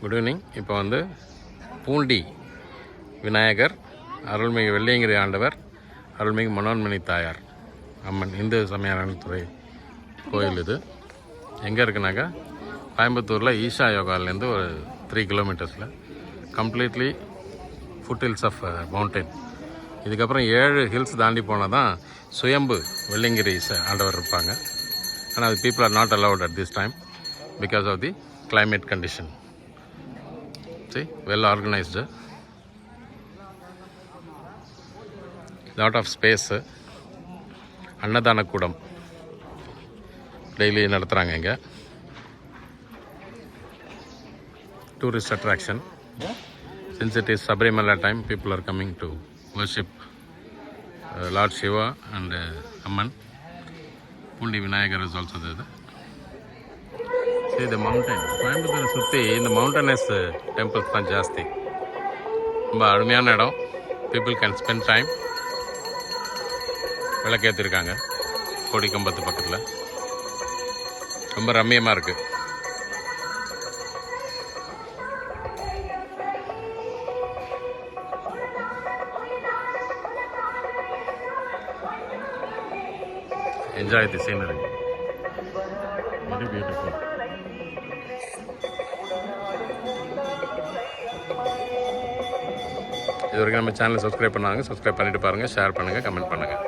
Good evening. இப்போ வந்து பூண்டி விநாயகர், அருள்மிகு வெள்ளியங்கிரி ஆண்டவர், அருள்மிகு மனோன்மணி தாயார் அம்மன் இந்து சமய அறநிலைத்துறை கோயில். இது எங்கே இருக்குனாக்கா கோயம்புத்தூரில் ஈஷா யோகாலேருந்து ஒரு 3 கிலோமீட்டர்ஸில் completely foot hills of mountain. இதுக்கப்புறம் 7 ஹில்ஸ் தாண்டி போனால் தான் சுயம்பு வெள்ளியங்கிரி ஆண்டவர் இருப்பாங்க. ஆனால் அது people are not allowed at this time because of the climate condition. See, well organized, lot of space. அன்னதான கூடம் டெய்லி நடத்துகிறாங்க. இங்கே tourist attraction. Since it is Sabarimala time, people are coming to worship Lord Shiva and Amman. Pundi Vinayagar is also there. See the mountain. கோயம்புத்தூரை சுற்றி இந்த mountainous temples தான் ஜாஸ்தி. ரொம்ப அருமையான இடம். People can spend time. விளக்கேற்றிருக்காங்க கொடிக்கம்பத்து பக்கத்தில். ரொம்ப ரம்மியமாக இருக்குது. Enjoy the scenery. Very beautiful. இது வரைக்கும் நம்ம சேனலை சப்ஸ்கிரைப் பண்ணாங்க. சப்ஸ்கிரைப் பண்ணிவிட்டு பாருங்கள், ஷேர் பண்ணுங்கள், கமெண்ட் பண்ணுங்கள்.